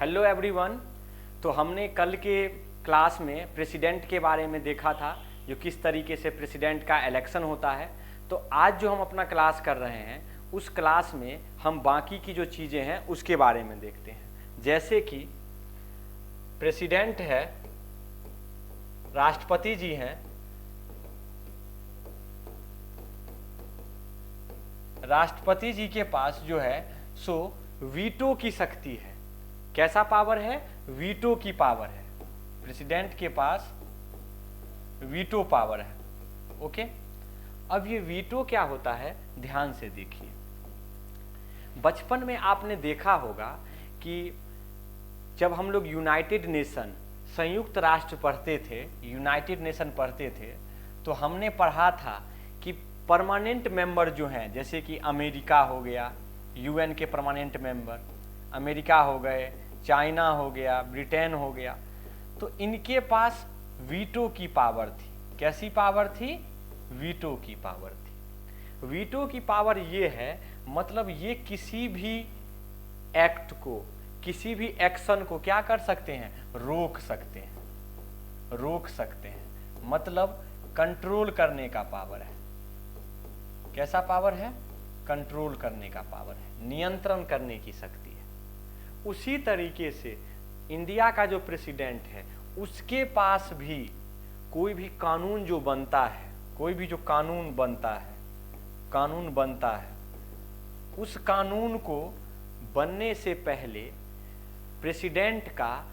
Hello everyone. तो हमने कल के क्लास में प्रेसिडेंट के बारे में देखा था, जो किस तरीके से प्रेसिडेंट का इलेक्शन होता है। तो आज जो हम अपना क्लास कर रहे हैं, उस क्लास में हम बाकी की जो चीज़ें हैं उसके बारे में देखते हैं। जैसे कि प्रेसिडेंट है, राष्ट्रपति जी हैं, राष्ट्रपति जी के पास जो है सो वीटो की शक्ति है। कैसा पावर है? वीटो की पावर है। प्रेसिडेंट के पास वीटो पावर है। ओके, अब ये वीटो क्या होता है, ध्यान से देखिए। बचपन में आपने देखा होगा कि जब हम लोग यूनाइटेड नेशन, संयुक्त राष्ट्र पढ़ते थे, यूनाइटेड नेशन पढ़ते थे, तो हमने पढ़ा था कि परमानेंट मेंबर जो हैं, जैसे कि अमेरिका हो गया, यूएन के परमानेंट मेंबर, अमेरिका हो गए, चाइना हो गया, ब्रिटेन हो गया, तो इनके पास वीटो की पावर थी। कैसी पावर थी? वीटो की पावर थी। वीटो की पावर ये है, मतलब ये किसी भी एक्ट को, किसी भी एक्शन को क्या कर सकते हैं? रोक सकते हैं, रोक सकते हैं, मतलब कंट्रोल करने का पावर है। कैसा पावर है? कंट्रोल करने का पावर है, नियंत्रण करने की शक्ति है। उसी तरीके से इंडिया का जो प्रेसिडेंट है, उसके पास भी कोई भी कानून जो बनता है, कोई भी जो कानून बनता है, उस कानून को बनने से पहले प्रेसिडेंट का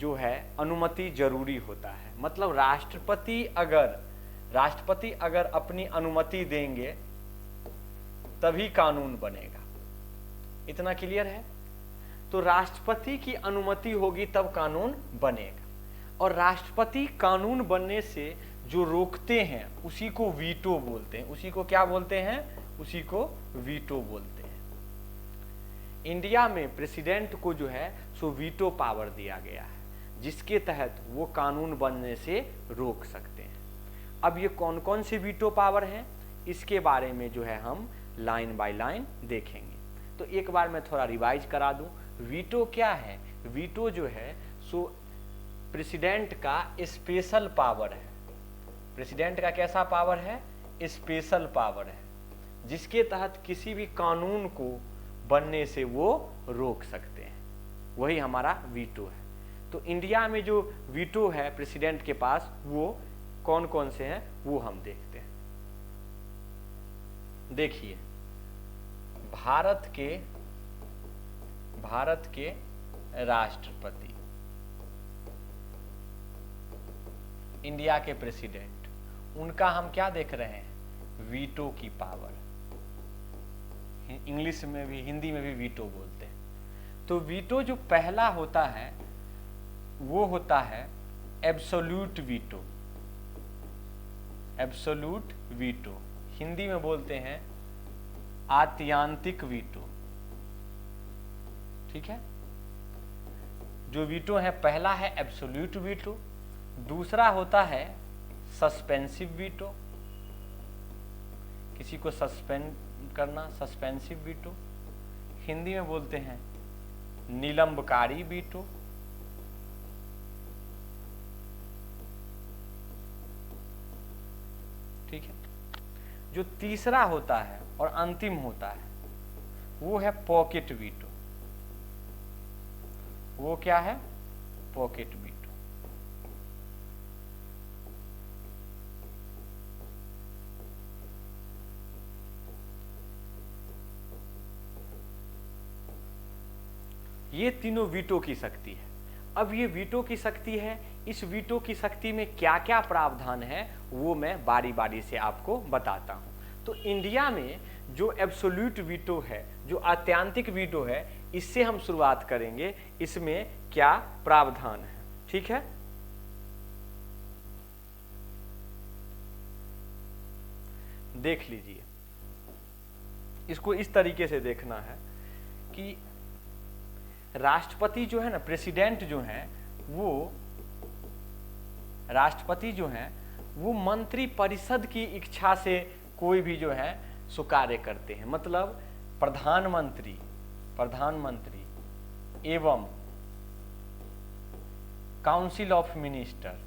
जो है अनुमति जरूरी होता है। मतलब राष्ट्रपति अगर अपनी अनुमति देंगे तभी कानून बनेगा। इतना क्लियर है? तो राष्ट्रपति की अनुमति होगी तब कानून बनेगा, और राष्ट्रपति कानून बनने से जो रोकते हैं उसी को वीटो बोलते हैं। उसी को क्या बोलते हैं? उसी को वीटो बोलते हैं। इंडिया में प्रेसिडेंट को जो है सो वीटो पावर दिया गया है, जिसके तहत वो कानून बनने से रोक सकते हैं। अब ये कौन कौन से वीटो पावर हैं, इसके बारे में जो है हम लाइन बाय लाइन देखेंगे। तो एक बार मैं थोड़ा रिवाइज करा दूं, वीटो क्या है? वीटो जो है सो प्रेसिडेंट का स्पेशल पावर है। प्रेसिडेंट का कैसा पावर है? स्पेशल पावर है, जिसके तहत किसी भी कानून को बनने से वो रोक सकते हैं। वही हमारा वीटो है। तो इंडिया में जो वीटो है प्रेसिडेंट के पास, वो कौन कौन से हैं वो हम देखते हैं। देखिए, भारत के राष्ट्रपति, इंडिया के प्रेसिडेंट, उनका हम क्या देख रहे हैं? वीटो की पावर। इंग्लिश में भी, हिंदी में भी वीटो बोलते हैं। तो वीटो जो पहला होता है वो होता है absolute veto. Absolute veto Hindi में बोलते हैं आत्यांतिक वीटो। ठीक है? जो वीटो है, पहला है एब्सोल्यूट वीटो, दूसरा होता है सस्पेंसिव वीटो, किसी को सस्पेंड करना, सस्पेंसिव वीटो। हिंदी में बोलते हैं निलंबकारी वीटो। ठीक है? जो तीसरा होता है और अंतिम होता है वो है पॉकेट वीटो। वो क्या है? Pocket veto. ये तीनों वीटो की शक्ति है। अब ये वीटो की शक्ति है, इस वीटो की शक्ति में क्या क्या प्रावधान है वो मैं बारी बारी से आपको बताता हूं। तो इंडिया में जो एब्सोल्यूट वीटो है, जो आत्यांतिक वीटो है, इससे हम शुरुआत करेंगे। इसमें क्या प्रावधान है? ठीक है? देख लीजिए, इसको इस तरीके से देखना है कि राष्ट्रपति जो है ना, प्रेसिडेंट जो है, वो राष्ट्रपति जो है वो मंत्री परिषद की इच्छा से कोई भी जो है सो कार्य करते हैं। मतलब प्रधानमंत्री एवं council of minister,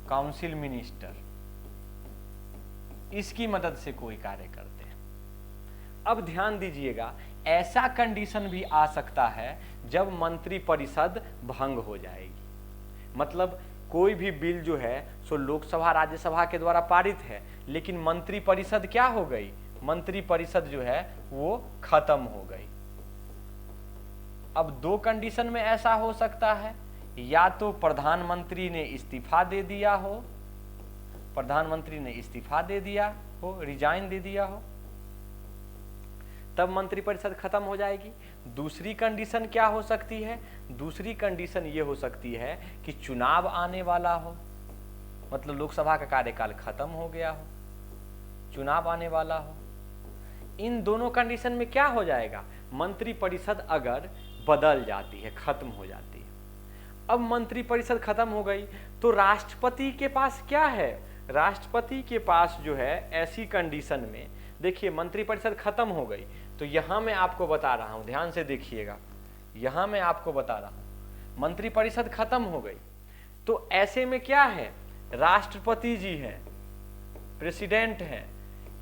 council minister, इसकी मदद से कोई कार्य करते हैं। अब ध्यान दीजिएगा, ऐसा कंडीशन भी आ सकता है जब मंत्री परिषद भंग हो जाएगी। मतलब कोई भी बिल जो है सो लोकसभा राज्यसभा के द्वारा पारित है, लेकिन मंत्री परिषद क्या हो गई, मंत्री परिषद जो है वो खत्म हो गई। अब दो कंडीशन में ऐसा हो सकता है, या तो प्रधानमंत्री ने इस्तीफा दे दिया हो, प्रधानमंत्री ने इस्तीफा दे दिया हो, रिजाइन दे दिया हो, तब मंत्रिपरिषद खत्म हो जाएगी। दूसरी कंडीशन क्या हो सकती है, दूसरी कंडीशन ये हो सकती है कि चुनाव आने वाला हो, मतलब लोकसभा का कार्यकाल खत्म हो गया हो, चुनाव आने वाला हो। इन दोनों कंडीशन में क्या हो जाएगा, मंत्रिपरिषद अगर बदल जाती है, खत्म हो जाती है। अब मंत्रिपरिषद खत्म हो गई तो राष्ट्रपति के पास क्या है, राष्ट्रपति के पास जो है ऐसी कंडीशन में, देखिए मंत्रिपरिषद खत्म हो गई तो यहां मैं आपको बता रहा हूं, ध्यान से देखिएगा, यहां मैं आपको बता रहा हूं मंत्रिपरिषद खत्म हो गई तो ऐसे में क्या है, राष्ट्रपति जी हैं, प्रेसिडेंट हैं,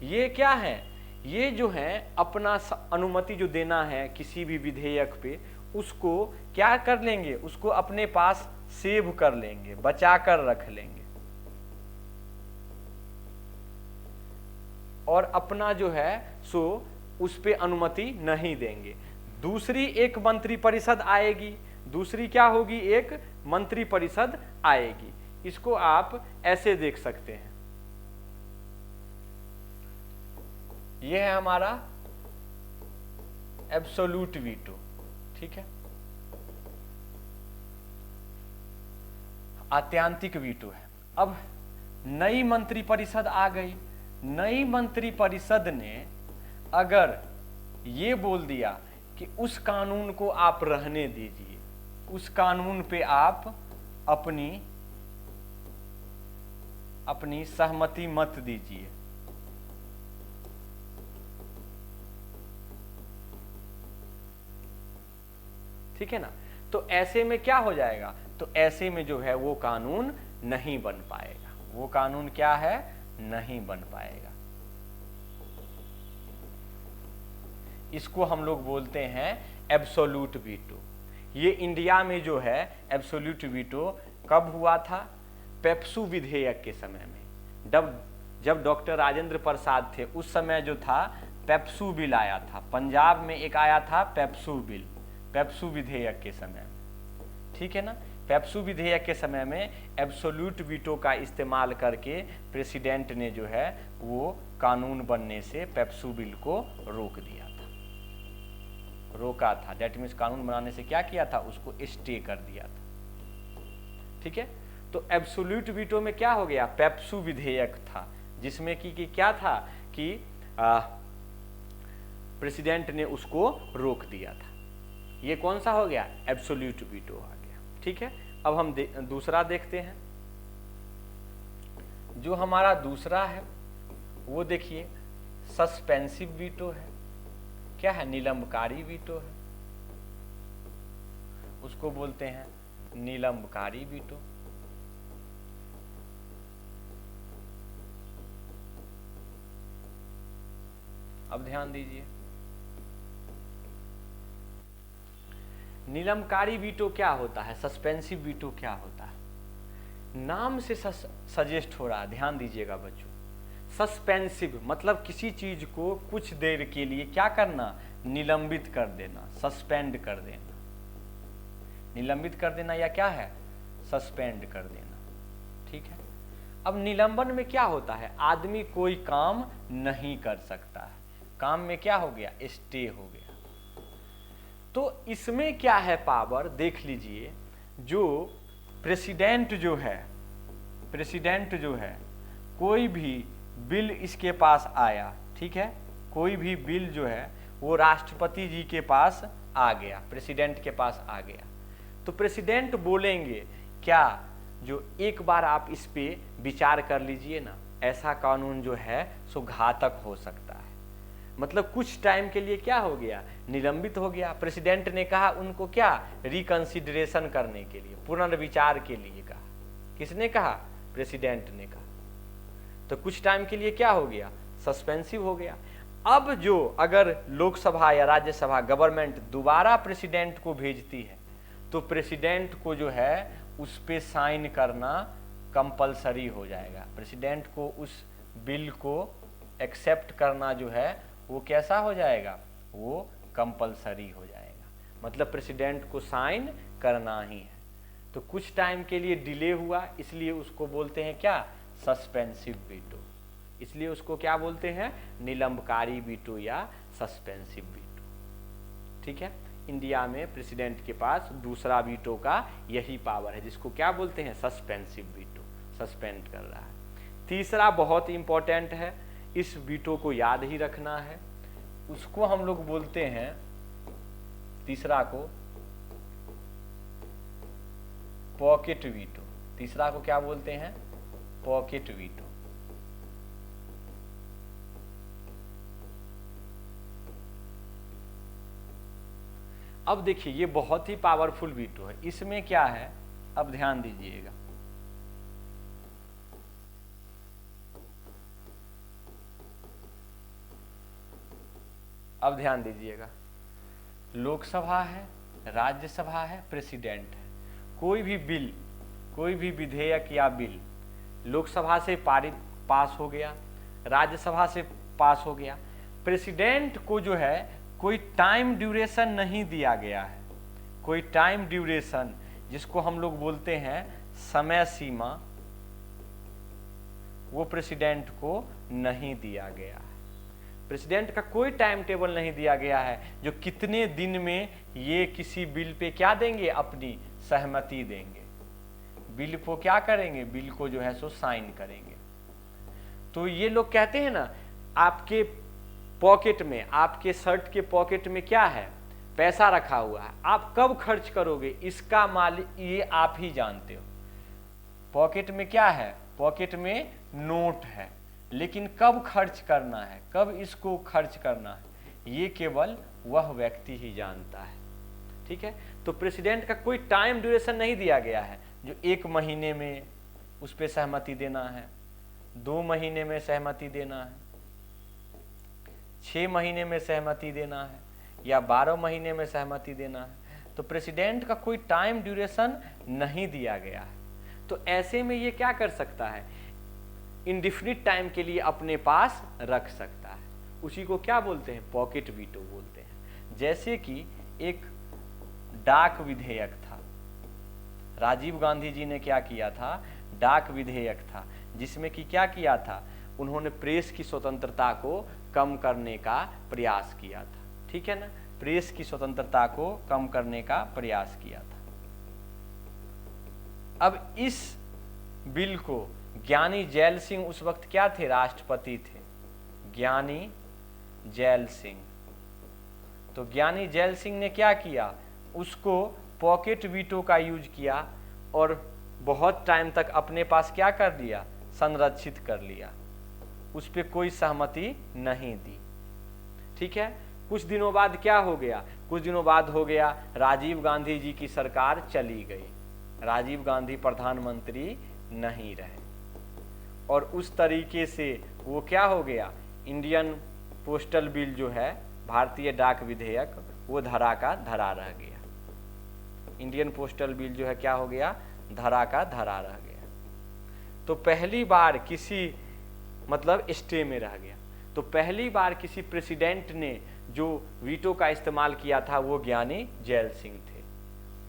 ये क्या है, ये जो है अपना अनुमति जो देना है किसी भी विधेयक पे, उसको क्या कर लेंगे, उसको अपने पास सेव कर लेंगे, बचा कर रख लेंगे और अपना जो है सो उस पे अनुमति नहीं देंगे। दूसरी एक मंत्रिपरिषद आएगी, दूसरी क्या होगी, एक मंत्रिपरिषद आएगी। इसको आप ऐसे देख सकते हैं, यह है हमारा एब्सोल्यूट वीटो, ठीक है, आत्यांतिक वीटो है। अब नई मंत्रिपरिषद आ गई, नई मंत्रिपरिषद ने अगर ये बोल दिया कि उस कानून को आप रहने दीजिए, उस कानून पे आप अपनी सहमति मत दीजिए, ठीक है ना, तो ऐसे में क्या हो जाएगा, तो ऐसे में जो है वो कानून नहीं बन पाएगा, वो कानून क्या है, नहीं बन पाएगा। इसको हम लोग बोलते हैं एब्सोल्यूट वीटो। ये इंडिया में जो है एब्सोल्यूट वीटो कब हुआ था, पेप्सू विधेयक के समय में, जब डॉक्टर राजेंद्र प्रसाद थे उस समय जो था पेप्सू बिल आया था, पंजाब में एक आया था पेप्सू बिल, पेप्सू विधेयक के समय में, ठीक है ना। पेप्सू विधेयक के समय में एब्सोल्यूट वीटो का इस्तेमाल करके प्रेसिडेंट ने जो है वो कानून बनने से पेप्सू बिल को रोक दिया था, रोका था। दैट मीन्स कानून बनाने से क्या किया था, उसको स्टे कर दिया था, ठीक है। तो एब्सोल्यूट वीटो में क्या हो गया, पेप्सू विधेयक था जिसमें कि क्या था कि प्रेसिडेंट ने उसको रोक दिया था। ये कौन सा हो गया, एब्सोल्यूट वीटो आ गया, ठीक है। अब हम दूसरा देखते हैं, जो हमारा दूसरा है वो देखिए सस्पेंसिव वीटो है, क्या है, निलंबकारी वीटो है, उसको बोलते हैं निलंबकारी वीटो। अब ध्यान दीजिए, निलंबकारी वीटो क्या होता है, सस्पेंसिव वीटो क्या होता है, नाम से सजेस्ट हो रहा है, ध्यान दीजिएगा बच्चों। सस्पेंसिव मतलब किसी चीज को कुछ देर के लिए क्या करना, निलंबित कर देना, सस्पेंड कर देना, निलंबित कर देना या क्या है, सस्पेंड कर देना, ठीक है। अब निलंबन में क्या होता है, आदमी कोई काम नहीं कर सकता है, काम में क्या हो गया, स्टे हो गया। तो इसमें क्या है पावर, देख लीजिए, जो प्रेसिडेंट जो है कोई भी बिल इसके पास आया, ठीक है, कोई भी बिल जो है वो राष्ट्रपति जी के पास आ गया, प्रेसिडेंट के पास आ गया, तो प्रेसिडेंट बोलेंगे क्या, जो एक बार आप इस पे विचार कर लीजिए ना, ऐसा कानून जो है सो घातक हो सकता है। मतलब कुछ टाइम के लिए क्या हो गया, निलंबित हो गया। प्रेसिडेंट ने कहा उनको क्या, रिकंसिडरेशन करने के लिए, पुनर्विचार के लिए कहा। किसने कहा, प्रेसिडेंट ने कहा। तो कुछ टाइम के लिए क्या हो गया, सस्पेंसिव हो गया। अब जो अगर लोकसभा या राज्यसभा गवर्नमेंट दोबारा प्रेसिडेंट को भेजती है तो प्रेसिडेंट को जो है उस पे साइन करना कंपलसरी हो जाएगा। प्रेसिडेंट को उस बिल को एक्सेप्ट करना जो है वो कैसा हो जाएगा, वो कंपलसरी हो जाएगा। मतलब प्रेसिडेंट को साइन करना ही है। तो कुछ टाइम के लिए डिले हुआ, इसलिए उसको बोलते हैं क्या, सस्पेंसिव वीटो। इसलिए उसको क्या बोलते हैं, निलंबकारी वीटो या सस्पेंसिव वीटो। ठीक है, इंडिया में प्रेसिडेंट के पास दूसरा वीटो का यही पावर है, जिसको क्या बोलते हैं, सस्पेंसिव वीटो, सस्पेंड कर रहा है। तीसरा बहुत इंपॉर्टेंट है, इस वीटो को याद ही रखना है, उसको हम लोग बोलते हैं, तीसरा को पॉकेट वीटो। तीसरा को क्या बोलते हैं, पॉकेट वीटो। अब देखिए ये बहुत ही पावरफुल वीटो है। इसमें क्या है, अब ध्यान दीजिएगा, अब ध्यान दीजिएगा, लोकसभा है, राज्यसभा है, प्रेसिडेंट है। कोई भी बिल, कोई भी विधेयक या बिल लोकसभा से पास हो गया, राज्यसभा से पास हो गया, प्रेसिडेंट को जो है कोई टाइम ड्यूरेशन नहीं दिया गया है। कोई टाइम ड्यूरेशन, जिसको हम लोग बोलते हैं समय सीमा, वो प्रेसिडेंट को नहीं दिया गया है। प्रेसिडेंट का कोई टाइम टेबल नहीं दिया गया है जो कितने दिन में ये किसी बिल पे क्या देंगे, अपनी सहमति देंगे, बिल को क्या करेंगे, बिल को जो है सो साइन करेंगे। तो ये लोग कहते हैं ना, आपके पॉकेट में, आपके शर्ट के पॉकेट में क्या है, पैसा रखा हुआ है, आप कब खर्च करोगे इसका मालिक ये आप ही जानते हो। पॉकेट में क्या है, पॉकेट में नोट है, लेकिन कब खर्च करना है, कब इसको खर्च करना है, ये केवल वह व्यक्ति ही जानता है। ठीक है, तो प्रेसिडेंट का कोई टाइम ड्यूरेशन नहीं दिया गया है, जो 1 महीने में उस पर सहमति देना है, 2 महीने में सहमति देना है, 6 महीने में सहमति देना है, या 12 महीने में सहमति देना है। तो प्रेसिडेंट का कोई टाइम ड्यूरेशन नहीं दिया गया है। तो ऐसे में ये क्या कर सकता है, इंडिफिनिट टाइम के लिए अपने पास रख सकता है। उसी को क्या बोलते हैं, पॉकेट वीटो बोलते हैं। जैसे कि एक डाक विधेयक था, राजीव गांधी जी ने क्या किया था, डाक विधेयक था, जिसमें कि क्या किया था, उन्होंने प्रेस की स्वतंत्रता को कम करने का प्रयास किया था। ठीक है ना, प्रेस की स्वतंत्रता को कम करने का प्रयास किया था। अब इस बिल को ज्ञानी जैल सिंह उस वक्त क्या थे, राष्ट्रपति थे, ज्ञानी जैल सिंह। तो ज्ञानी जैल सिंह ने क्या किया, उसको पॉकेट वीटो का यूज किया और बहुत टाइम तक अपने पास क्या कर लिया, संरक्षित कर लिया, उस पर कोई सहमति नहीं दी। ठीक है, कुछ दिनों बाद क्या हो गया, कुछ दिनों बाद हो गया राजीव गांधी जी की सरकार चली गई, राजीव गांधी प्रधानमंत्री नहीं रहे, और उस तरीके से वो क्या हो गया, इंडियन पोस्टल बिल जो है, भारतीय डाक विधेयक, वो धरा का धरा रह गया। इंडियन पोस्टल बिल जो है क्या हो गया, धरा का धरा रह गया। तो पहली बार किसी मतलब स्टे में रह गया। तो पहली बार किसी प्रेसिडेंट ने जो वीटो का इस्तेमाल किया था वो ज्ञानी जैल सिंह थे।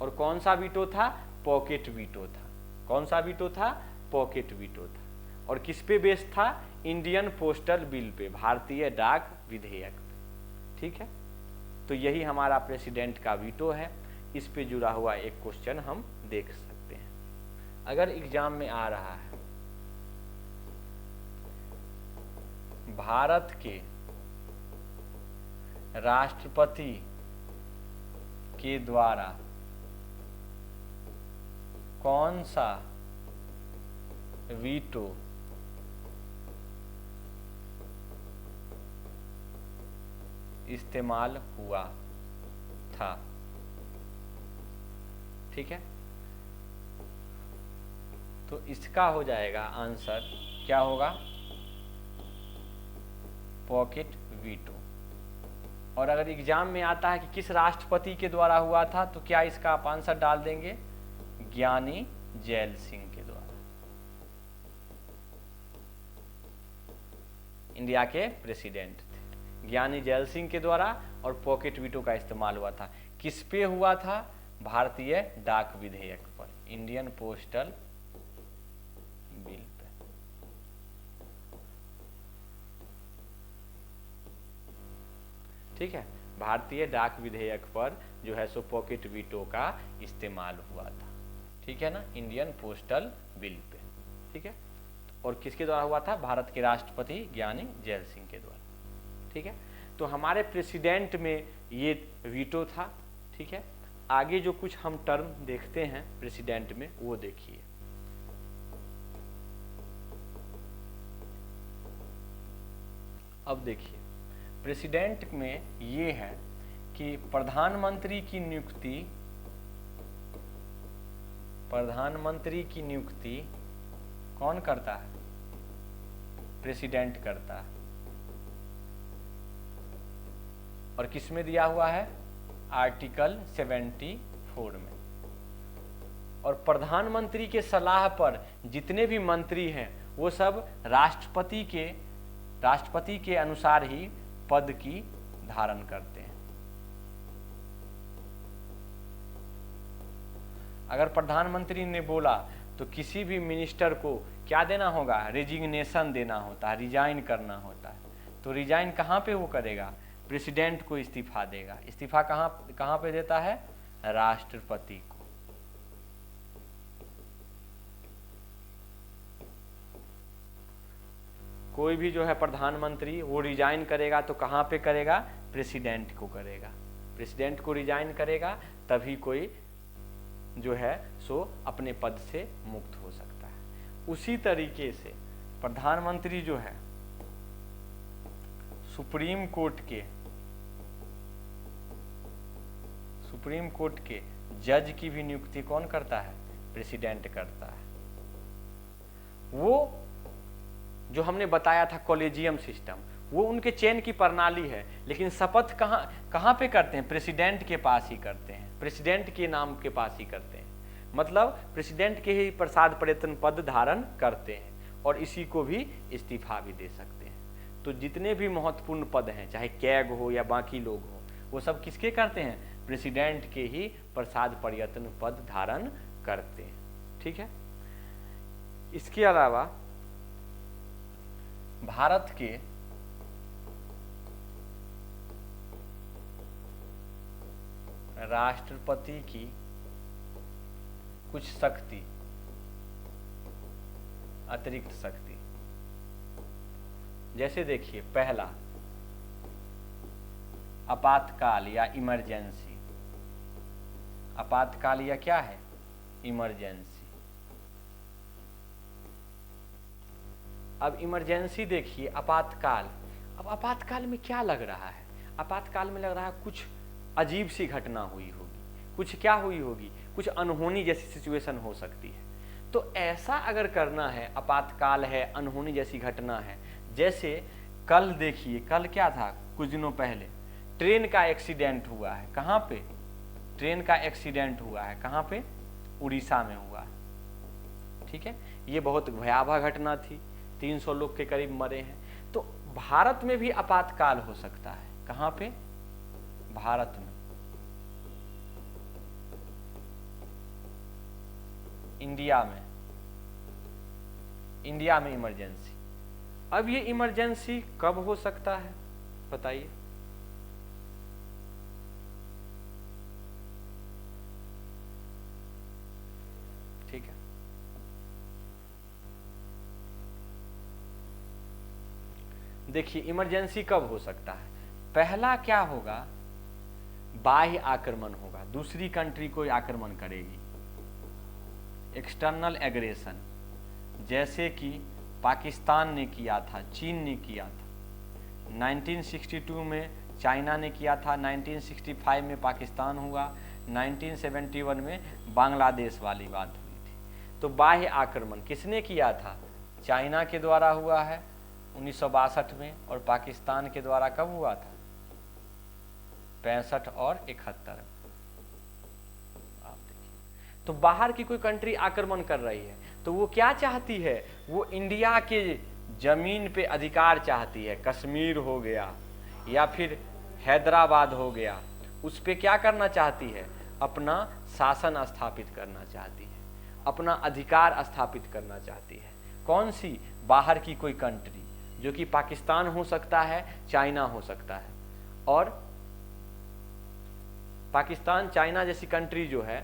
और कौन सा वीटो था, पॉकेट वीटो था। कौन सा वीटो था, पॉकेट वीटो था। और किस पे बेस्ड था, इंडियन पोस्टल बिल पे, भारतीय डाक विधेयक पे। ठीक है, तो यही हमारा प्रेसिडेंट का वीटो है। इस पे जुड़ा हुआ एक क्वेश्चन हम देख सकते हैं, अगर एग्जाम में आ रहा है, भारत के राष्ट्रपति के द्वारा कौन सा वीटो इस्तेमाल हुआ था। ठीक है, तो इसका हो जाएगा आंसर, क्या होगा, पॉकेट वीटो। और अगर एग्जाम में आता है कि किस राष्ट्रपति के द्वारा हुआ था, तो क्या इसका आप आंसर डाल देंगे, ज्ञानी जैल सिंह के द्वारा, इंडिया के प्रेसिडेंट थे ज्ञानी जैल सिंह के द्वारा, और पॉकेट वीटो का इस्तेमाल हुआ था। किस पे हुआ था, भारतीय डाक विधेयक पर, इंडियन पोस्टल बिल पे। ठीक है, भारतीय डाक विधेयक पर जो है सो पॉकेट वीटो का इस्तेमाल हुआ था। ठीक है ना, इंडियन पोस्टल बिल पे। ठीक है, और किसके द्वारा हुआ था, भारत के राष्ट्रपति ज्ञानी जैल सिंह के द्वारा। ठीक है, तो हमारे प्रेसिडेंट में ये वीटो था। ठीक है, आगे जो कुछ हम टर्म देखते हैं प्रेसिडेंट में, वो देखिए। अब देखिए प्रेसिडेंट में ये है कि प्रधानमंत्री की नियुक्ति कौन करता है, प्रेसिडेंट करता है। और किस में दिया हुआ है, आर्टिकल 74 में। और प्रधानमंत्री के सलाह पर जितने भी मंत्री हैं वो सब राष्ट्रपति के अनुसार ही पद की धारण करते हैं। अगर प्रधानमंत्री ने बोला तो किसी भी मिनिस्टर को क्या देना होगा, रेजिग्नेशन देना होता है, रिजाइन करना होता है। तो रिजाइन कहाँ पे वो करेगा, प्रेसिडेंट को इस्तीफा देगा। इस्तीफा कहाँ पे देता है, राष्ट्रपति को। कोई भी जो है प्रधानमंत्री वो रिजाइन करेगा तो कहाँ पे करेगा, प्रेसिडेंट को करेगा। प्रेसिडेंट को रिजाइन करेगा तभी कोई जो है सो अपने पद से मुक्त हो सकता है। उसी तरीके से प्रधानमंत्री जो है सुप्रीम कोर्ट के जज की भी नियुक्ति कौन करता है, प्रेसिडेंट करता है। वो जो हमने बताया था कॉलेजियम सिस्टम, वो उनके चयन की प्रणाली है, लेकिन शपथ कहाँ पे करते हैं, प्रेसिडेंट के पास ही करते हैं, प्रेसिडेंट के नाम के पास ही करते हैं। मतलब प्रेसिडेंट के ही प्रसाद प्रयत्न पद धारण करते हैं, और इसी को भी इस्तीफा भी दे सकते हैं। तो जितने भी महत्वपूर्ण पद हैं, चाहे कैग हो या बाकी लोग हो, वो सब किसके करते हैं, प्रेसिडेंट के ही प्रसाद प्रयत्न पद धारण करते हैं। ठीक है, इसके अलावा भारत के राष्ट्रपति की कुछ शक्ति, अतिरिक्त शक्ति, जैसे देखिए, पहला आपातकाल या इमरजेंसी। आपातकाल या क्या है, इमरजेंसी। अब इमरजेंसी देखिए, आपातकाल। अब आपातकाल में क्या लग रहा है, आपातकाल में लग रहा है कुछ अजीब सी घटना हुई होगी, कुछ क्या हुई होगी, कुछ अनहोनी जैसी सिचुएशन हो सकती है। तो ऐसा अगर करना है, आपातकाल है, अनहोनी जैसी घटना है, जैसे कल देखिए, कल क्या था, कुछ दिनों पहले ट्रेन का एक्सीडेंट हुआ है। कहाँ पे, ट्रेन का एक्सीडेंट हुआ है, कहाँ पे, उड़ीसा में हुआ। ठीक है, ये बहुत भयावह घटना थी, 300 लोग के करीब मरे हैं। तो भारत में भी आपातकाल हो सकता है, कहाँ पे, भारत में, इंडिया में इमरजेंसी। अब ये इमरजेंसी कब हो सकता है, बताइए। ठीक है, देखिए इमरजेंसी कब हो सकता है। पहला क्या होगा, बाह्य आक्रमण होगा, दूसरी कंट्री कोई आक्रमण करेगी, एक्सटर्नल एग्रेशन, जैसे कि पाकिस्तान ने किया था, चीन ने किया था। 1962 में चाइना ने किया था, 1965 में पाकिस्तान हुआ, 1971 में बांग्लादेश वाली बात हुई थी। तो बाह्य आक्रमण किसने किया था? चाइना के द्वारा हुआ है 1962 में, और पाकिस्तान के द्वारा कब हुआ था? 65 और 71 में। आप देखिए, तो बाहर की कोई कंट्री आक्रमण कर रही है तो वो क्या चाहती है? वो इंडिया के जमीन पे अधिकार चाहती है। कश्मीर हो गया या फिर हैदराबाद हो गया, उस पे क्या करना चाहती है? अपना शासन स्थापित करना चाहती है, अपना अधिकार स्थापित करना चाहती है। कौन सी? बाहर की कोई कंट्री, जो कि पाकिस्तान हो सकता है, चाइना हो सकता है। और पाकिस्तान चाइना जैसी कंट्री जो है,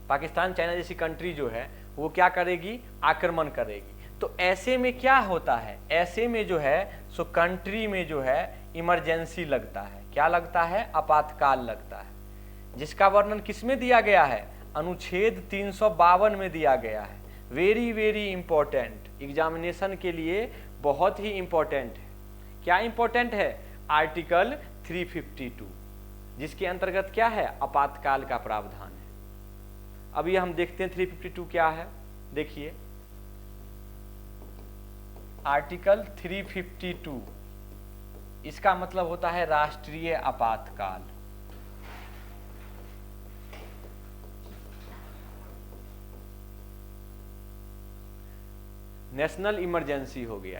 पाकिस्तान चाइना जैसी कंट्री जो है वो क्या करेगी? आक्रमण करेगी। तो ऐसे में क्या होता है? ऐसे में जो है कंट्री में जो है इमरजेंसी लगता है। क्या लगता है? आपातकाल लगता है, जिसका वर्णन किसमें दिया गया है? अनुच्छेद 352 में दिया गया है। वेरी वेरी इंपॉर्टेंट, एग्जामिनेशन के लिए बहुत ही इंपॉर्टेंट है। क्या इंपॉर्टेंट है? आर्टिकल 352, जिसके अंतर्गत क्या है? आपातकाल का प्रावधान है। अभी हम देखते हैं 352 क्या है। देखिए, आर्टिकल 352, इसका मतलब होता है राष्ट्रीय आपातकाल। नेशनल इमरजेंसी हो गया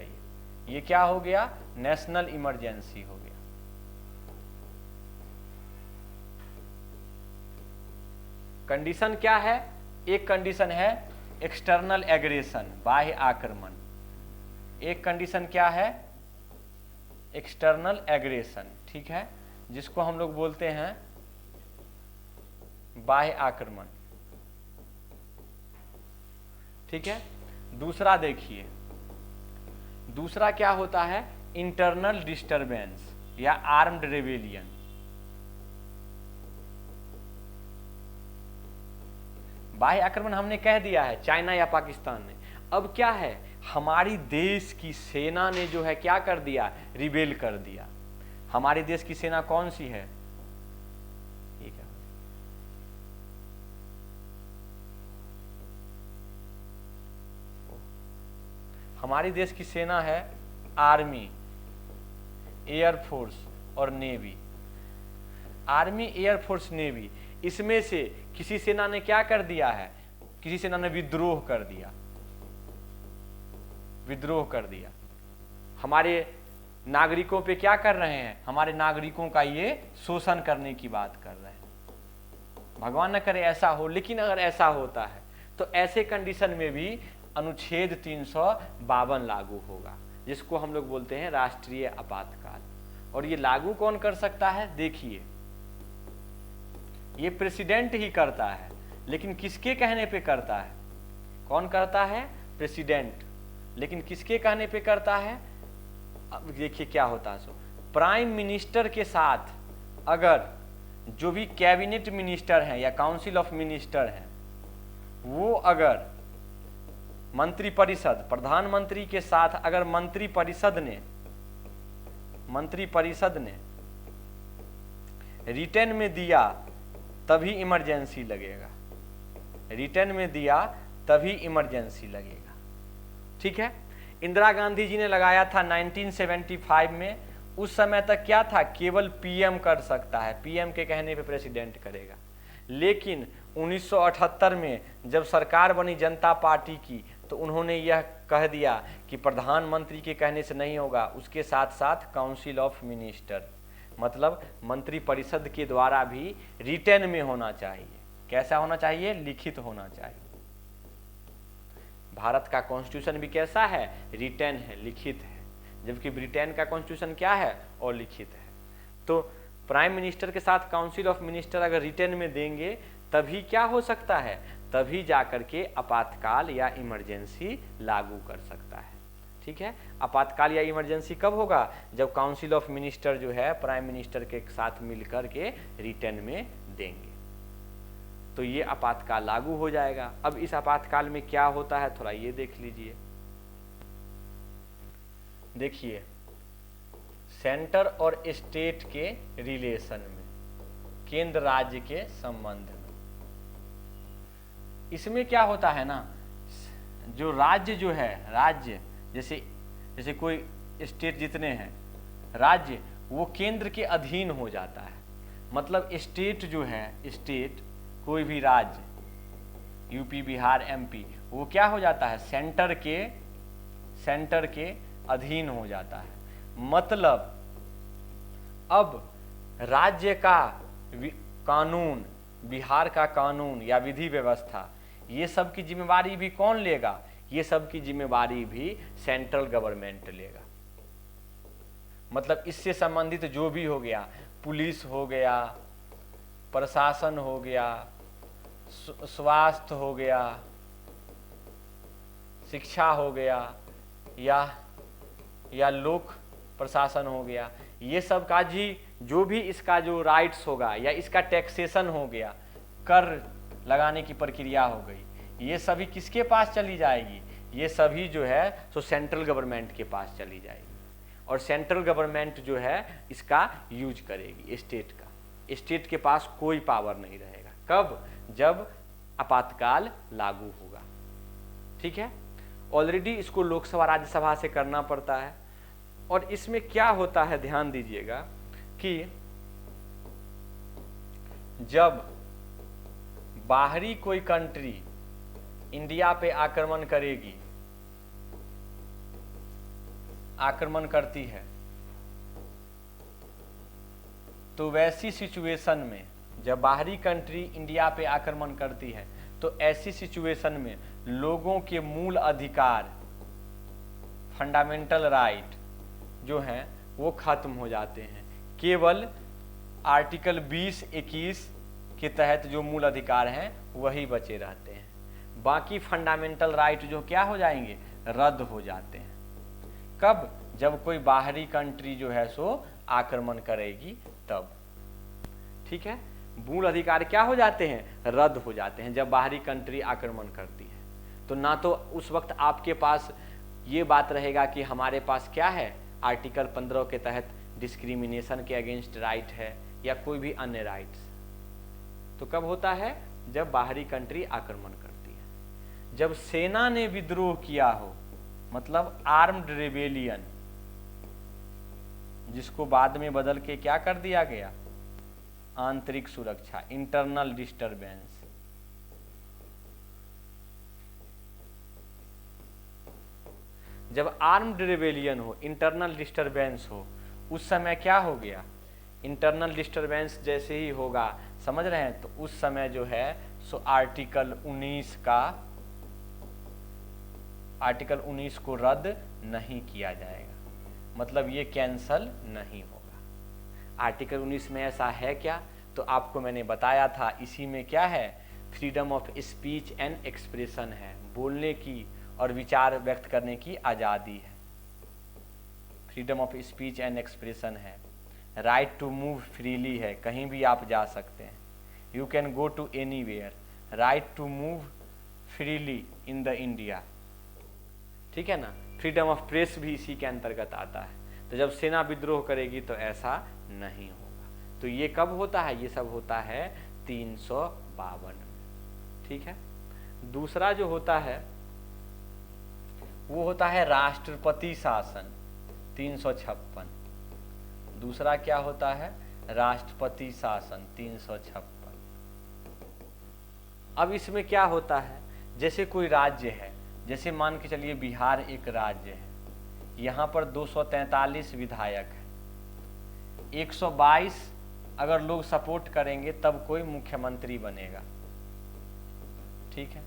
ये क्या हो गया? नेशनल इमरजेंसी हो गया। कंडीशन क्या है? एक कंडीशन है एक्सटर्नल एग्रेशन, बाह्य आक्रमण। एक कंडीशन क्या है? एक्सटर्नल एग्रेशन, ठीक है, जिसको हम लोग बोलते हैं बाह्य आक्रमण, ठीक है। दूसरा देखिए, दूसरा क्या होता है? इंटरनल डिस्टरबेंस या आर्म्ड रेबेलियन। बाह्य आक्रमण हमने कह दिया है चाइना या पाकिस्तान ने। अब क्या है? हमारी देश की सेना ने जो है क्या कर दिया? रिबेल कर दिया। हमारे देश की सेना कौन सी है? ये क्या? हमारी देश की सेना है आर्मी, एयरफोर्स और नेवी। आर्मी, एयरफोर्स, नेवी, इसमें से किसी सेना ने क्या कर दिया है? किसी सेना ने विद्रोह कर दिया, विद्रोह कर दिया। हमारे नागरिकों पे क्या कर रहे हैं? हमारे नागरिकों का ये शोषण करने की बात कर रहे हैं। भगवान न करे ऐसा हो, लेकिन अगर ऐसा होता है तो ऐसे कंडीशन में भी अनुच्छेद 352 लागू होगा, जिसको हम लोग बोलते हैं राष्ट्रीय आपातकाल। और ये लागू कौन कर सकता है? देखिए, ये प्रेसिडेंट ही करता है, लेकिन किसके कहने पे करता है? कौन करता है? प्रेसिडेंट। लेकिन किसके कहने पे करता है? अब देखिए क्या होता है। प्राइम मिनिस्टर के साथ अगर जो भी कैबिनेट मिनिस्टर हैं या काउंसिल ऑफ मिनिस्टर हैं, वो अगर मंत्रिपरिषद, प्रधानमंत्री के साथ अगर मंत्रिपरिषद ने रिटर्न में दिया तभी इमरजेंसी लगेगा। रिटर्न में दिया तभी इमरजेंसी लगेगा, ठीक है। इंदिरा गांधी जी ने लगाया था 1975 में। उस समय तक क्या था? केवल पीएम कर सकता है, पीएम के कहने पे प्रेसिडेंट करेगा। लेकिन 1978 में जब सरकार बनी जनता पार्टी की, तो उन्होंने यह कह दिया कि प्रधानमंत्री के कहने से नहीं होगा, उसके साथ साथ काउंसिल ऑफ मिनिस्टर, मतलब मंत्रिपरिषद के द्वारा भी रिटर्न में होना चाहिए। कैसा होना चाहिए? लिखित होना चाहिए। भारत का कॉन्स्टिट्यूशन भी कैसा है? रिटर्न है, लिखित है, जबकि ब्रिटेन का कॉन्स्टिट्यूशन क्या है? और लिखित है। तो प्राइम मिनिस्टर के साथ काउंसिल ऑफ मिनिस्टर अगर रिटर्न में देंगे तभी क्या हो सकता है? तभी जाकर के आपातकाल या इमरजेंसी लागू कर सकता है, ठीक है। आपातकाल या इमरजेंसी कब होगा? जब काउंसिल ऑफ मिनिस्टर जो है प्राइम मिनिस्टर के साथ मिलकर के रिटर्न में देंगे, तो ये आपातकाल लागू हो जाएगा। अब इस आपातकाल में क्या होता है, थोड़ा ये देख लीजिए। देखिए, सेंटर और स्टेट के रिलेशन में, केंद्र राज्य के संबंध में। इसमें क्या होता है ना, जो राज्य जो है, राज्य जैसे कोई स्टेट जितने हैं राज्य, वो केंद्र के अधीन हो जाता है। मतलब स्टेट जो है, स्टेट कोई भी राज्य, यूपी, बिहार, एमपी, वो क्या हो जाता है, सेंटर के अधीन हो जाता है। मतलब अब राज्य का कानून, बिहार का कानून या विधि व्यवस्था, ये सब की जिम्मेवारी भी कौन लेगा, ये सब की जिम्मेवारी भी सेंट्रल गवर्नमेंट लेगा। मतलब इससे संबंधित जो भी हो गया, पुलिस हो गया, प्रशासन हो गया, स्वास्थ्य हो गया, शिक्षा हो गया, या लोक प्रशासन हो गया, ये सब का जी जो भी इसका जो राइट्स होगा या इसका टैक्सेशन हो गया, कर लगाने की प्रक्रिया हो गई, ये सभी किसके पास चली जाएगी, ये सभी जो है तो सेंट्रल गवर्नमेंट के पास चली जाएगी। और सेंट्रल गवर्नमेंट जो है इसका यूज करेगी स्टेट का। स्टेट के पास कोई पावर नहीं रहेगा। कब? जब आपातकाल लागू होगा। ठीक है, ऑलरेडी इसको लोकसभा राज्यसभा से करना पड़ता है। और इसमें क्या होता है, ध्यान दीजिएगा कि जब बाहरी कोई कंट्री इंडिया पे आक्रमण करती है, तो वैसी सिचुएशन में, जब बाहरी कंट्री इंडिया पे आक्रमण करती है, तो ऐसी सिचुएशन में लोगों के मूल अधिकार, फंडामेंटल राइट जो हैं वो खत्म हो जाते हैं। केवल आर्टिकल 20-21 के तहत जो मूल अधिकार हैं वही बचे रहते हैं। बाकी फंडामेंटल राइट जो क्या हो जाएंगे, रद्द हो जाते हैं। कब? जब कोई बाहरी कंट्री जो है सो आक्रमण करेगी तब। ठीक है, मूल अधिकार क्या हो जाते हैं, रद्द हो जाते हैं जब बाहरी कंट्री आक्रमण करती है। तो ना तो उस वक्त आपके पास ये बात रहेगा कि हमारे पास क्या है, आर्टिकल 15 के तहत डिस्क्रिमिनेशन के अगेंस्ट राइट है या कोई भी अन्य राइट्स। तो कब होता है, जब बाहरी कंट्री आक्रमण करती है। जब सेना ने विद्रोह किया हो, मतलब आर्म्ड रेबेलियन, जिसको बाद में बदल के क्या कर दिया गया, आंतरिक सुरक्षा, इंटरनल डिस्टरबेंस। जब आर्म्ड रेबेलियन हो, इंटरनल डिस्टरबेंस हो, उस समय क्या हो गया, इंटरनल डिस्टरबेंस जैसे ही होगा, समझ रहे हैं, तो उस समय जो है सो आर्टिकल 19 को रद्द नहीं किया जाएगा। मतलब ये कैंसल नहीं होगा। आर्टिकल 19 में ऐसा है क्या, तो आपको मैंने बताया था, इसी में क्या है, freedom of speech and expression है, बोलने की और विचार व्यक्त करने की आज़ादी है। Freedom of speech and expression है। राइट टू मूव फ्रीली है, कहीं भी आप जा सकते हैं। You can go to anywhere. Right to move freely in the India. ठीक है ना। फ्रीडम ऑफ प्रेस भी इसी के अंतर्गत आता है। तो जब सेना विद्रोह करेगी तो ऐसा नहीं होगा। तो ये कब होता है, ये सब होता है 352 में। ठीक है। दूसरा जो होता है वो होता है राष्ट्रपति शासन, 356। दूसरा क्या होता है, राष्ट्रपति शासन 356। अब इसमें क्या होता है, जैसे कोई राज्य है, जैसे मान के चलिए बिहार एक राज्य है, यहाँ पर 243 विधायक है, 122 अगर लोग सपोर्ट करेंगे तब कोई मुख्यमंत्री बनेगा। ठीक है।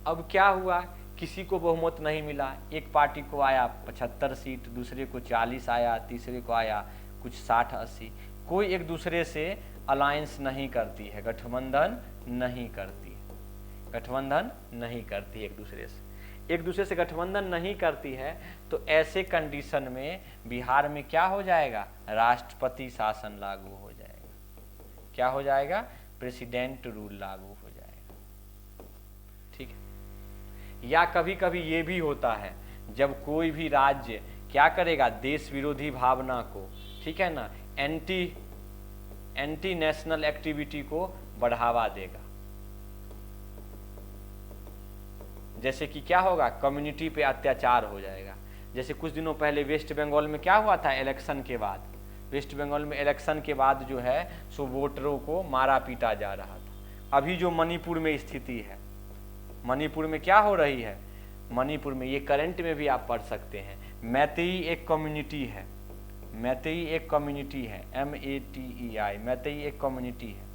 अब क्या हुआ, किसी को बहुमत नहीं मिला, एक पार्टी को आया 75 सीट, दूसरे को 40 आया, तीसरे को आया कुछ 60-80। कोई एक दूसरे से अलायंस नहीं करती है, गठबंधन नहीं करती है, गठबंधन नहीं करती एक दूसरे से गठबंधन नहीं करती है। तो ऐसे कंडीशन में बिहार में क्या हो जाएगा, राष्ट्रपति शासन लागू हो जाएगा। क्या हो जाएगा, प्रेसिडेंट रूल लागू हो जाएगा। ठीक है। या कभी कभी ये भी होता है, जब कोई भी राज्य क्या करेगा, देश विरोधी भावना को, ठीक है ना, एंटी नेशनल एक्टिविटी को बढ़ावा देगा। जैसे कि क्या होगा, कम्युनिटी पे अत्याचार हो जाएगा। जैसे कुछ दिनों पहले वेस्ट बंगाल में क्या हुआ था, इलेक्शन के बाद, वेस्ट बंगाल में इलेक्शन के बाद जो है सो वोटरों को मारा पीटा जा रहा था। अभी जो मणिपुर में स्थिति है, मणिपुर में क्या हो रही है, मणिपुर में, ये करंट में भी आप पढ़ सकते हैं, मैतेई एक कम्युनिटी है, मैतेई एक कम्युनिटी है, MATEI, मैतेई एक कम्युनिटी है।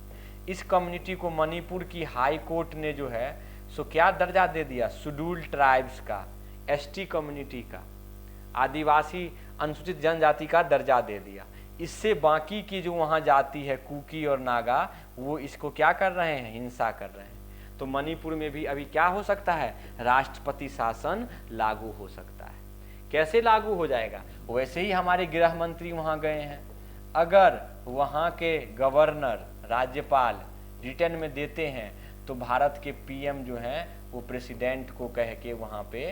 इस कम्युनिटी को मणिपुर की हाई कोर्ट ने जो है सो क्या दर्जा दे दिया, शेड्यूल्ड ट्राइब्स का, ST कम्युनिटी का, आदिवासी अनुसूचित जनजाति का दर्जा दे दिया। इससे बाकी की जो वहाँ जाति है, कुकी और नागा, वो इसको क्या कर रहे हैं, हिंसा कर रहे हैं। तो मणिपुर में भी अभी क्या हो सकता है, राष्ट्रपति शासन लागू हो सकता है। कैसे लागू हो जाएगा, वैसे ही हमारे गृह मंत्री वहाँ गए हैं, अगर वहाँ के गवर्नर, राज्यपाल रिटर्न में देते हैं तो भारत के PM जो हैं वो प्रेसिडेंट को कह के वहाँ पे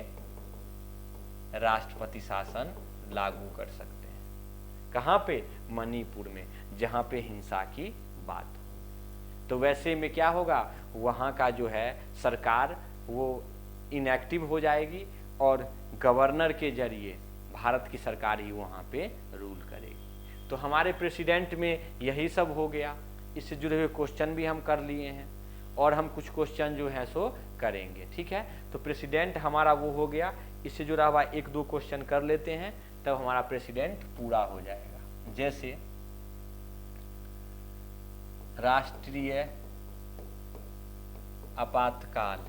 राष्ट्रपति शासन लागू कर सकते हैं। कहाँ पे, मणिपुर में, जहाँ पे हिंसा की बात हो। तो वैसे में क्या होगा, वहाँ का जो है सरकार वो इनएक्टिव हो जाएगी और गवर्नर के जरिए भारत की सरकार ही वहाँ पे रूल करेगी। तो हमारे प्रेसिडेंट में यही सब हो गया। इससे जुड़े हुए क्वेश्चन भी हम कर लिए हैं और हम कुछ क्वेश्चन जो है सो करेंगे, ठीक है। तो प्रेसिडेंट हमारा वो हो गया, इससे जुड़ा हुआ 1-2 क्वेश्चन कर लेते हैं, तब हमारा प्रेसिडेंट पूरा हो जाएगा। जैसे राष्ट्रीय आपातकाल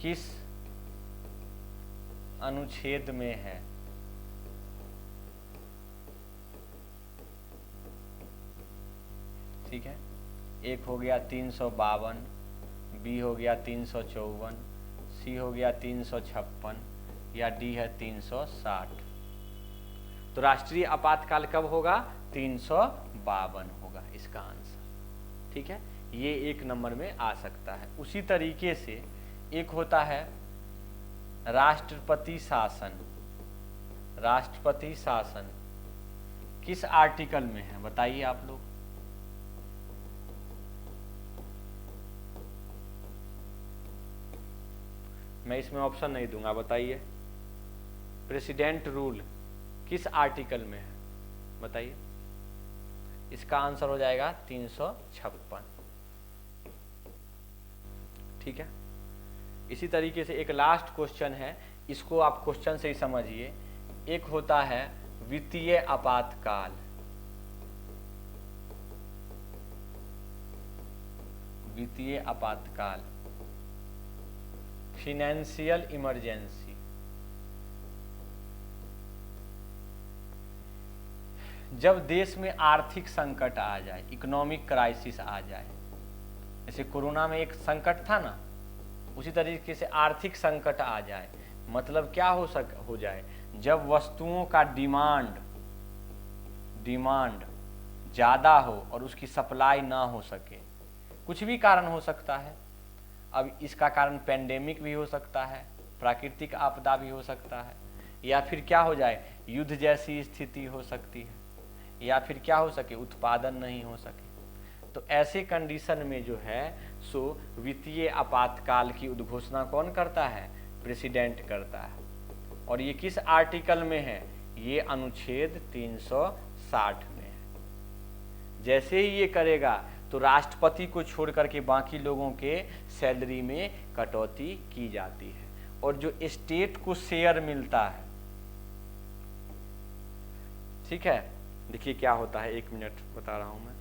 किस अनुच्छेद में है, ठीक है। एक हो गया 352, बी हो गया 354, सी हो गया 356 या डी है 360। तो राष्ट्रीय आपातकाल कब होगा, 352 होगा इसका आंसर, ठीक है। ये 1 नंबर में आ सकता है। उसी तरीके से एक होता है राष्ट्रपति शासन। राष्ट्रपति शासन किस आर्टिकल में है, बताइए आप लोग। मैं इसमें ऑप्शन नहीं दूंगा, बताइए। प्रेसिडेंट रूल किस आर्टिकल में है, बताइए। इसका आंसर हो जाएगा 356, ठीक है। इसी तरीके से एक लास्ट क्वेश्चन है, इसको आप क्वेश्चन से ही समझिए। एक होता है वित्तीय आपातकाल। वित्तीय आपातकाल, फाइनेंशियल इमरजेंसी। जब देश में आर्थिक संकट आ जाए, इकोनॉमिक क्राइसिस आ जाए, जैसे कोरोना में एक संकट था ना, उसी तरीके से आर्थिक संकट आ जाए, मतलब क्या हो जाए, जब वस्तुओं का डिमांड ज़्यादा हो और उसकी सप्लाई ना हो सके, कुछ भी कारण हो सकता है। अब इसका कारण पेंडेमिक भी हो सकता है, प्राकृतिक आपदा भी हो सकता है, या फिर क्या हो जाए, युद्ध जैसी स्थिति हो सकती है, या फिर क्या हो सके, उत्पादन नहीं हो सके। तो ऐसे कंडीशन में जो है सो वित्तीय आपातकाल की उद्घोषणा कौन करता है, प्रेसिडेंट करता है। और ये किस आर्टिकल में है, ये अनुच्छेद 360 में है। जैसे ही ये करेगा तो राष्ट्रपति को छोड़ करके बाकी लोगों के सैलरी में कटौती की जाती है, और जो स्टेट को शेयर मिलता है, ठीक है। देखिए क्या होता है, 1 मिनट बता रहा हूं मैं,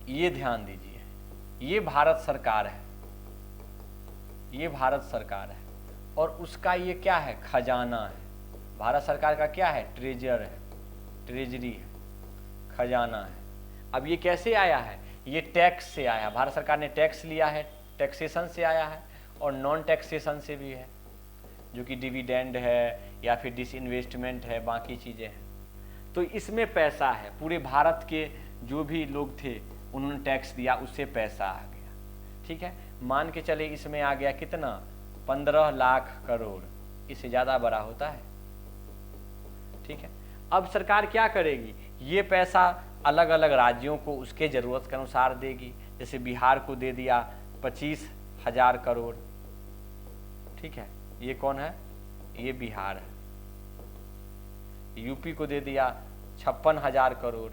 ये ध्यान दीजिए, ये भारत सरकार है, ये भारत सरकार है, और उसका ये क्या है, खजाना है। भारत सरकार का क्या है, ट्रेजर है, ट्रेजरी है, खजाना है। अब ये कैसे आया है, ये टैक्स से आया है। भारत सरकार ने टैक्स लिया है, टैक्सेशन से आया है, और नॉन टैक्सेशन से भी है, जो कि डिविडेंड है या फिर डिसइन्वेस्टमेंट है, बाकी चीज़ें हैं। तो इसमें पैसा है, पूरे भारत के जो भी लोग थे उन्होंने टैक्स दिया, उससे पैसा आ गया, ठीक है। मान के चले इसमें आ गया कितना, 15 लाख करोड़, इससे ज्यादा बड़ा होता है। ठीक है, अब सरकार क्या करेगी, ये पैसा अलग अलग राज्यों को उसके जरूरत के अनुसार देगी। जैसे बिहार को दे दिया 25,000 करोड़। ठीक है, ये कौन है, ये बिहार है। यूपी को दे दिया 56,000 करोड़।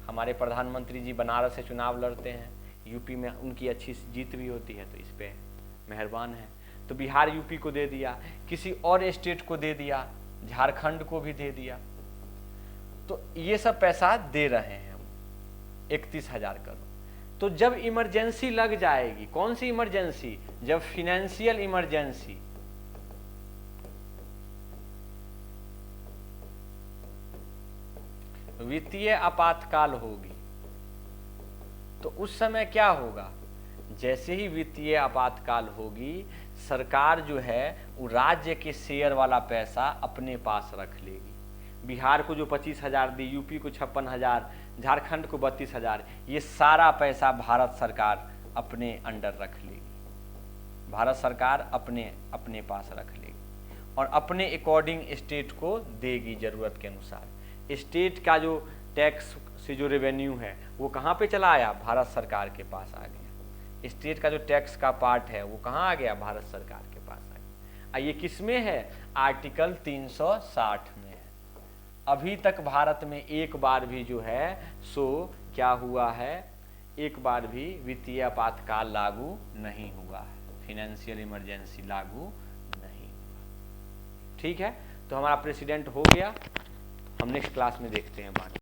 हमारे प्रधानमंत्री जी बनारस से चुनाव लड़ते हैं, यूपी में उनकी अच्छी जीत भी होती है, तो इस पे मेहरबान है। तो बिहार यूपी को दे दिया, किसी और स्टेट को दे दिया, झारखंड को भी दे दिया। तो ये सब पैसा दे रहे हैं हम, 31,000 करोड़। तो जब इमरजेंसी लग जाएगी, कौन सी इमरजेंसी, जब फिनेंशियल इमरजेंसी, वित्तीय आपातकाल होगी, तो उस समय क्या होगा, जैसे ही वित्तीय आपातकाल होगी, सरकार जो है वो राज्य के शेयर वाला पैसा अपने पास रख लेगी। बिहार को जो 25,000 दी, यूपी को 56,000, झारखंड को 32,000, ये सारा पैसा भारत सरकार अपने अंडर रख लेगी। भारत सरकार अपने पास रख लेगी और अपने अकॉर्डिंग स्टेट को देगी जरूरत के अनुसार। स्टेट का जो टैक्स से जो रेवेन्यू है वो कहाँ पे चला आया, भारत सरकार के पास आ गया। स्टेट का जो टैक्स का पार्ट है वो कहाँ आ गया, भारत सरकार के पास आ गया। ये किस में है, आर्टिकल 360 में है। अभी तक भारत में एक बार भी जो है सो क्या हुआ है, एक बार भी वित्तीय आपातकाल लागू नहीं हुआ है, फिनेंशियल इमरजेंसी लागू नहीं हुआ। ठीक है, तो हमारा प्रेसिडेंट हो गया। हम नेक्स्ट क्लास में देखते हैं बाकी।